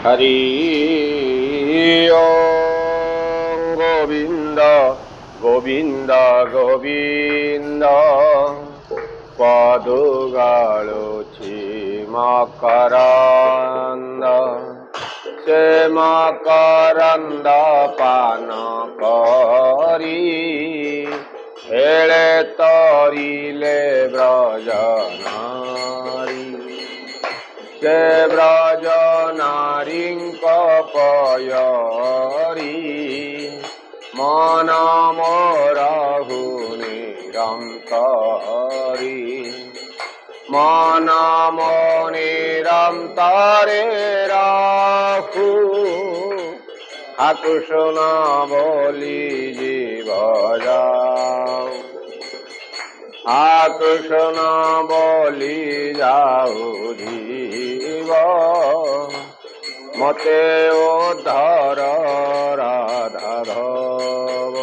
हरि ओम गोविंद गोविंद गोविंद पदुगाळुछि मकरंद से मकरंद पान करी हेले तरिले ब्रजनारी से ब्रज नारींक पयरी मन मोरहु निरंतरी मन मो निरंतरे राखु कृष्ण बोली जीव जाऊ कृष्ण बोली जाऊ जीव मते उद्धर राधाधव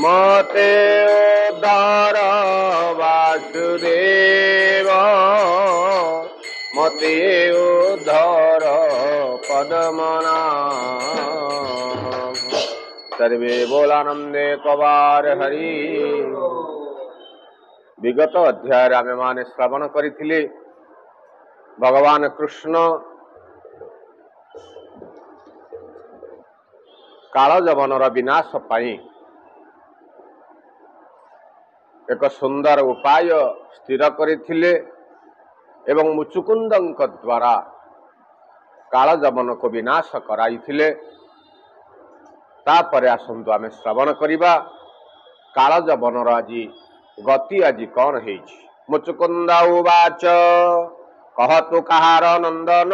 मते उद्धर वासुदेव मते उद्धर पद्मनाभ सर्वे बोलानंदे कबार हरि। विगत अध्याय आमे माने श्रवण करिथिले भगवान कृष्ण काल जवनर विनाश पाई एक सुंदर उपाय स्थिर करिथिले एवं मुचुकुंदଙ୍କ द्वारा काल जवन को विनाश कराइथिले। तापरे आसंतु आमे श्रवण करिबा काल जवनर आजी गति आज कौन है। मुचुकुंद उवाच कहतु कहार नंदन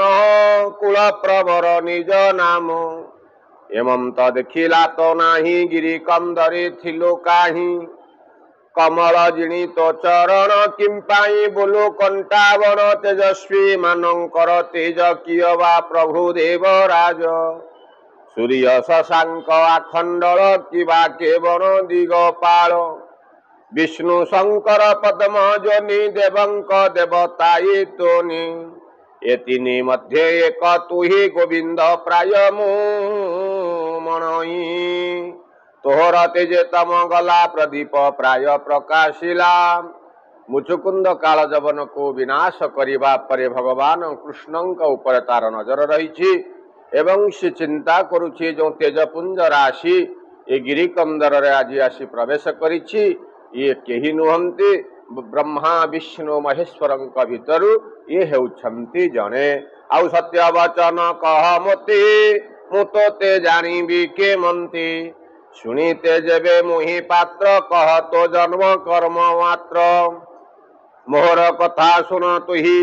कुल प्रवर निज नाम एमंत देखिला तो नाही गिरी कंदरे थिलो काही कमल जिणी तो चरण किंपाई बोलो कंटावन तेजस्वी मानकर तेज किय वा प्रभु देवराज सूर्य शशांक आखंडल किबा केवन दिगपाल विष्णु शंकर पद्म जोनि देवंक देवताई तोनि ए तीनि मध्ये एक तुहि गोविंद प्राय मु मनई तोहर तेजे तम गला प्रदीप प्राय प्रकाशिला। मुचुकुंद काल जवन को विनाश करिबा परे भगवान कृष्णंक ऊपर तार नजर रही एवं से चिंता करुछि जो तेजपुंज राशि ए गिरिकंदर रे आज आसी प्रवेश करिछि ये केही नुहंती ब्रह्मा विष्णु महेश्वरंक भितरु ये हेउछंती जणे आउ सत्य वचन कह मोते मु तोते जानिबी के मंती सुनीते जेबे मुहि पात्र कह तो जन्म कर्म मात्र मोहर कथा सुन तुही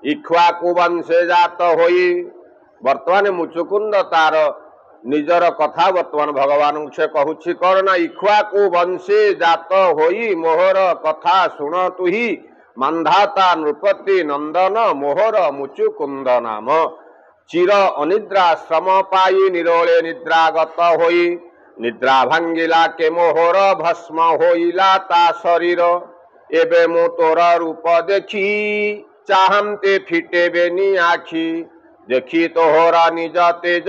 इक्ष्वाकु वंशे जात होई। वर्तमान मुचुकुंद तार निजर कथा वर्तमान भगवान से कहूछि कौन ना इक्ष्वाकु वंशे जात होई मोहर कथा सुन तुही मांधाता नृपति नंदन मोहर मुचुकुंद नाम चिर अनिद्रा श्रम पाई निरोले निद्रागत होई निद्रा भांगिला के मोहर भस्म होइला ता शरीर एबे मु तोर रूप देखी चाहते फिटेबेनी आखी देखी तोहरा निज तेज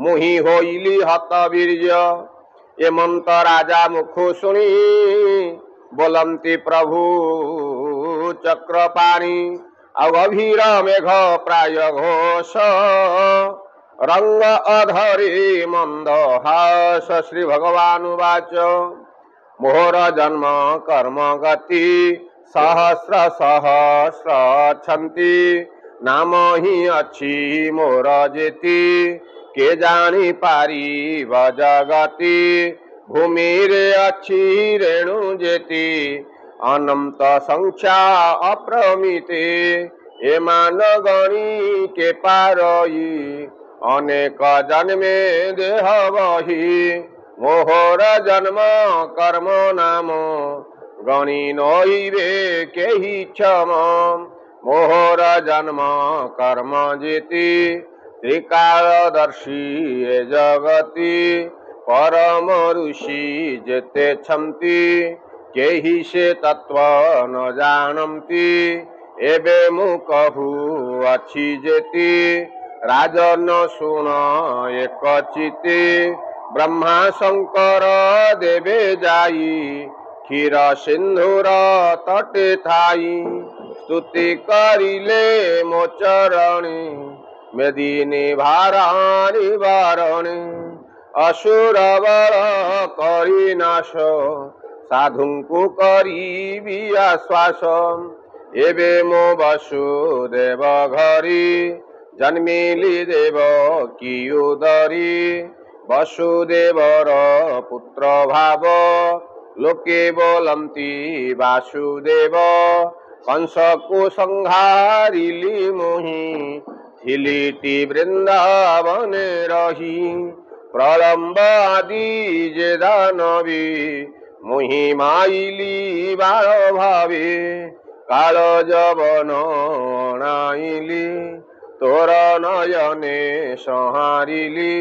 मुहि होइली हत वीर्य एमंत राजा मुखु सुनी बोलंती प्रभु चक्रपाणी अगभीर मेघ प्राय घोष रंग अधरी मंद हास। श्री भगवान वाच मोहर जन्म कर्म गति सहस्र सहस्र छंती नाम ही अच्छी मोर जेती के जानी पारी जगती भूमि रे अच्छी रेणु जेती अनंत संख्या अप्रमिते ए मान गणी के पारई अनेक जन्मे देह बही मोहर जन्म कर्म नाम गणी नइबे केहि क्षम मोहर जन्म कर्म जेति त्रिकालदर्शी ए जगति परम ऋषि जेते छंती केहि से तत्व न जानती एबे मु कहू अच्छी जेति राजन सुन एक चिते ब्रह्मा शंकर देवे जाई क्षीर सिंधुर तटे थाई स्तुति करिले मो चरणी मेदिनी भाराणी बारणी असुर बल करी नाश साधुଙ୍କୁ କରିବି ଆଶ୍ୱାସ ଏବେ ମୋ ବସୁଦେବ ଘରି ଜନ୍ମିଲି ଦେବ କି ଉଦରି ବସୁଦେବର ପୁତ୍ର ଭାବ ଲୋକେ ବୋଲନ୍ତି ବାସୁଦେବ କଂସକୁ ସଂହାରିଲି ମୋହି ଥିଲିଟି ବୃନ୍ଦାବନେ ରହି ପ୍ରଳମ୍ବ ଆଦି ଯେ ଦାନବୀ मुहि माइली बाल भावे काल जबन अणाइली तोर नयने संहारिली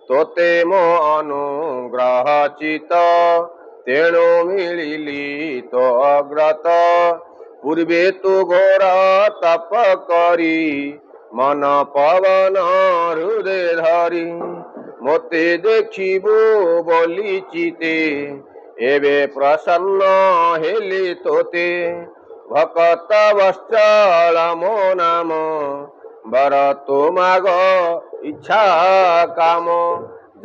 तोते मो अनुग्रह चित तेणु मिलिली तो अग्रत पूर्वे तु घोर तप करी मन पवन हृदय धरी मोते देखिबो बोली चिते एबे प्रसन्न हेली तोते भक्त वत्सल मो नाम बर तो माग इच्छा काम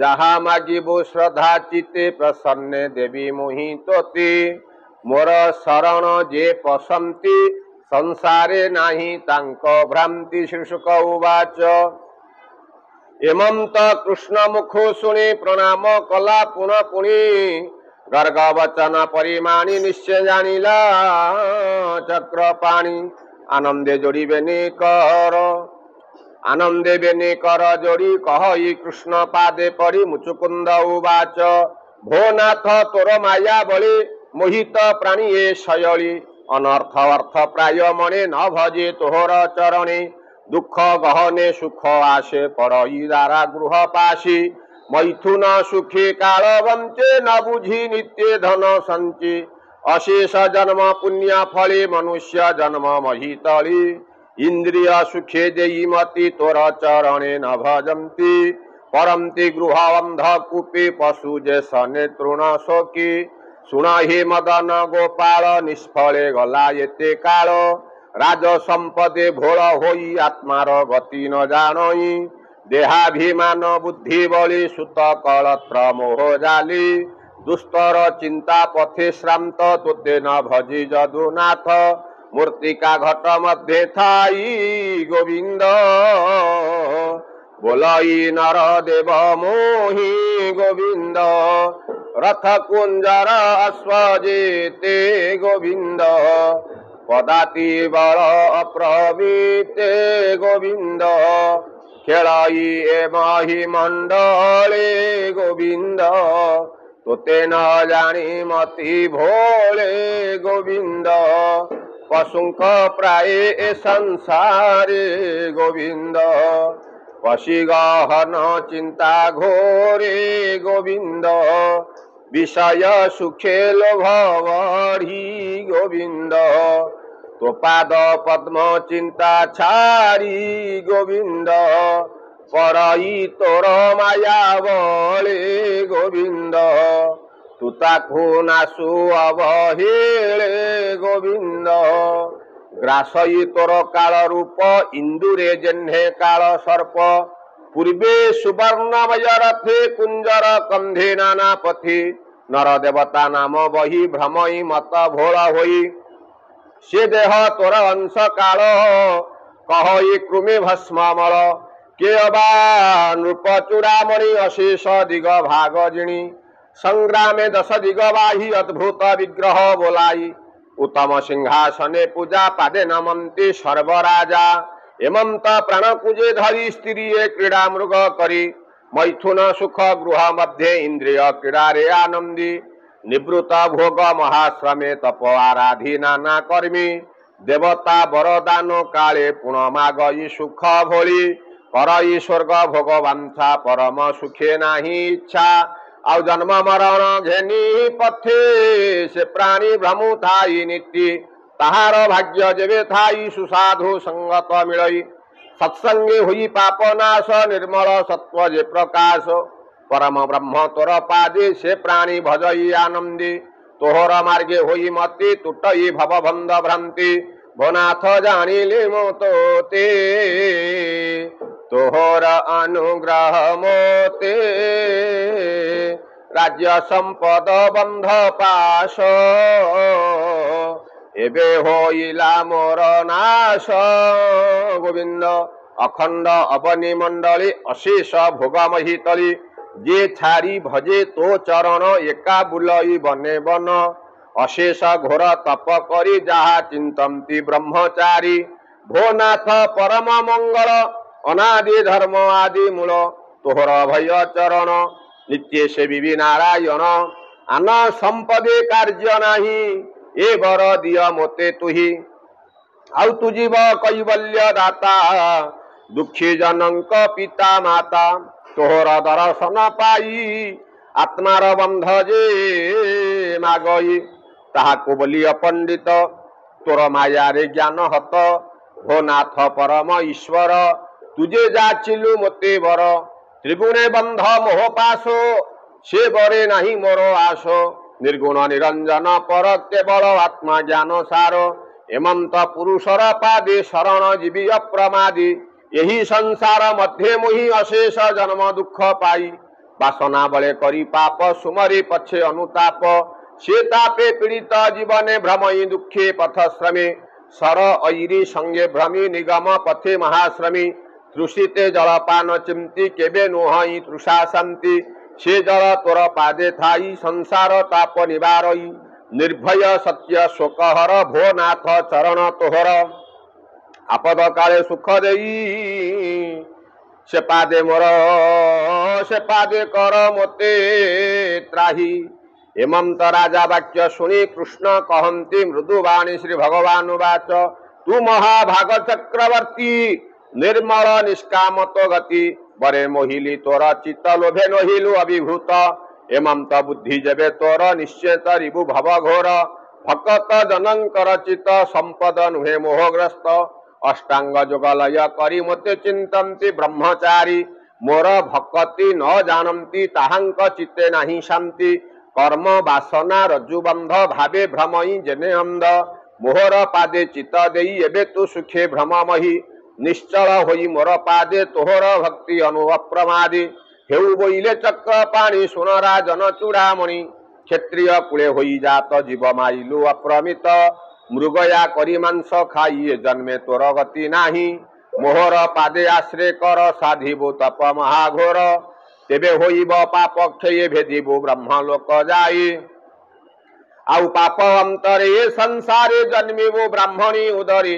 जहा मागिबो श्रद्धा चिते प्रसन्न देवी मुहि तोते मोर शरण जे पसंती संसारे नाही तांको भ्रांति श्रीशुक उवाच एमं त कृष्ण मुखो शुणी प्रणाम कला पुनः पुणी गर्ग वचन परिमाणी निश्चय जानिला चक्रपाणी आनंदे जोड़िबेनी कर जोड़ी कहि कृष्ण पादे पड़ी मुचुकुंद उवाच भो नाथ तोर माया बळी मोहित प्राणी ए शयली अनर्थ अर्थ प्राय मणे न भजे तोहर चरणे दुख गहने सुख आशे पड़ई दारा गृह पाशी मैथुन सुखी काल वंचे न बुझी नित्य धन संचे अशेष जन्म पुण्य फले मनुष्य जन्म महितली इंद्रिय सुखे देई मति तोर चरणे न भजंती परमति गृह अंध कूपे पशु जे सने तृण शोकी सुन हे मदन गोपाल निष्फले गला एते काल राज संपदे भोल होई आत्मार गति न जानई देहाभिमान बुद्धि बलि सुत कलत्र मोह जाली दुस्तर चिंता पथे श्रांत तोते न भजी जदुनाथ मूर्तिका घट मध्ये थाई गोविंद बोलई नर देव मोहि गोविंद रथ कुंजर अश्वजेते गोविंद पदाति बल अप्रवीते गोविंद खेलाई एमहि मंडले गोविंद तोते न जानी मति भोले गोविंद पशुंक प्राय ए संसारे गोविंद पशी गहन चिंता घोरे गोविंद विषय सुखे लोभ बढ़ी गोविंद तो पाद पद्म चिंता छाड़ी गोविंद परई तोर माया बले गोविंद तू ताकू नासु अवहेले गोविंद ग्रासई तोर काल रूप इंदुरे जह्ने काल सर्प पूर्वे सुवर्णमय रथे कुंजर कंधे नाना पथि नर देवता नाम बही भ्रमई मत भोला होई से देह तोर अंश काल कहि कृमि भस्ममल के अबा नृप चूड़ामणि अशेष दिग भाग जिणी संग्रामे दश दिग बाही अद्भुत विग्रह बोलाई उत्तम सिंहासने पूजा पादे नमन्ति सर्वराजा एमंत प्राण पूजे धरी स्त्री क्रीड़ा मृग करी मैथुन सुख गृह मध्य इंद्रिय क्रीड़ा रे आनंदी निवृत्त भोग महाश्रमे तप आराधी नाना कर्मी देवता वरदान काले पुणमागई सुख भोली करई स्वर्ग भोगवंथा परम सुखे नाही इच्छा आउ जन्म मरण घेनी पथे से प्राणी भ्रमु थाई नीति ताहार भाग्य जेबे थाई सुसाधु संगत मिलई सत्संगे हुई पाप नाश निर्मल सत्व जे प्रकाश परम ब्रह्म तोर पादे से प्राणी भजई आनंदी तोहर मार्गे होई मति तुटई भवबंध भ्रांति भोनाथ जानिले मोते तोहर अनुग्रह मोते राज्य संपद बंध पाश एबे होइला मोर नाश गोविंद अखंड अवनी मंडली अशेष भोगमही तली जे छाड़ी भजे तो चरण एका बुलई बने बन अशेष घोर तप करी जहा चिंतन्ति ब्रह्मचारी भोनाथ परम मंगल अनादि धर्म आदि मूल तोहर भय चरण नित्य सेवी नारायण आन संपदे कार्य नाही ए वर दिय मोते तुही आउ तु जीव कैवल्य दाता दुखी जनक पिता माता तोहर दर्शन पाई आत्मार बंध जे मागई ताहाको बोलिय पंडित तोर माया रे ज्ञान हत हो नाथ परम ईश्वर तुझे जाचिलु मोते वर त्रिगुणे बंध मोह पाशो से बरे नाही मोर आशो निर्गुण निरंजन पर केवल आत्मा ज्ञान सार एमंत पुरुषर पादे शरण जीवी अप्रमादी यही संसार मध्य मुहि अशेष जन्म दुख पाई वासना बले करी पाप सुमरी पछे अनुताप से तापे पीड़ित जीवने भ्रमई दुखे पथश्रमे सर ऐरी संगे भ्रमी निगम पथे महाश्रमी तृषिते जलपान चिंती केबे नुहई तृषा शांति से जल तोर पादे थाई संसार ताप निवारई निर्भय सत्य शोकहर भो नाथ चरण तोहर आपद काले सुख देई से पादे मोर से पादे कर मोते त्राही हेमंत राजा वाक्य शुणी कृष्ण कहन्ति मृदुवाणी श्री भगवान वाच तू महाभाग चक्रवर्ती निर्मल निष्कामतो गति बरे मोहिली तोर चित्त लोभे नहिलु अभिभूत हेमंत बुद्धि जबे तोर निश्चेत रिबु भव घोर भक्त जनंकर चित्त संपद नुहे मोहग्रस्त अष्टांग जोगलय करी मते चिंतन्ति ब्रह्मचारी मोर भक्ति न जानन्ति ताहांक चित्ते नाही शांति कर्म वासना रज्जुबंध भावे भ्रमई जेने अंध मोहर पादे चित्त देई एबे तु सुखे भ्रममहि निश्चल होई मोर पादे तोहर भक्ति अनुप्रमादी हेउ बोइले चक्र पाणी सुनरा जन चूड़ामणि क्षत्रिय कुले होई जात जीव माइलु अप्रमित मृगया करी मांस खाई जन्मे तोर गति नाही मोहर पादे आश्रय कर साधिबु तप महाघोर तेबे होइब पाप क्षय भेदिबु ब्रह्म लोक जाई आउ पाप अंतरे संसारे जन्मिबु ब्राह्मणी उदरी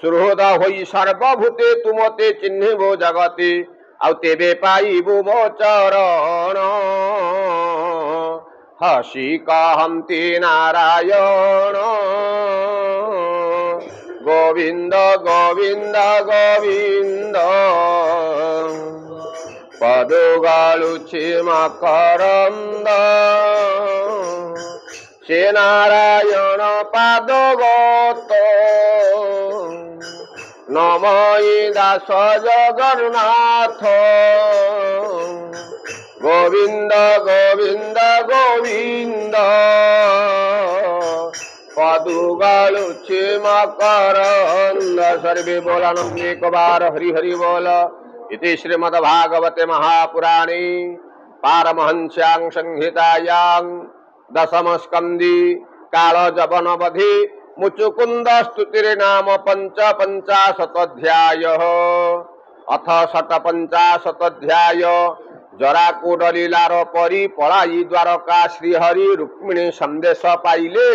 सुहृद होई सर्वभूते तुमते चिन्हिबु जगति आउ तेबे पाइबु मो चरण हसी कहन्ति नारायण गोविंद गोविंद गोविंद पदुगालुछि मकरंद से नारायण पादगत नमई दास जगन्नाथ गोविंद गोविंद गोविंद पदुगालुछि मकरंद सर्वे बोलानंद एक बार हरि हरि बोल इति श्रीमद्भागवते महापुराणे पारमहंस्यां संहितायां दशम स्कंदी कालजवनवधि मुचुकुंद स्तुतिर्नाम पंचाशतोऽध्यायः अथ षट्पञ्चाशतोऽध्याय जराकुडलीलार परी पलाई द्वारका श्रीहरि रुक्मिणी संदेश पाइले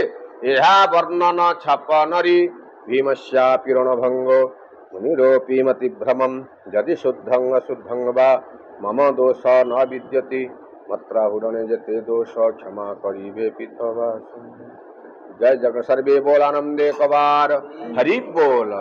एहा वर्णन छपनरी भीमस्यापि रणभंगो मुनिरोपि मतिभ्रमं यदि शुद्धं अशुद्धं वा मम दोष न विद्यति मत्राहुडने जते दोष क्षमा करिबे पितवा जय जग सर्वे बोल आनंदे कबार हरि बोल।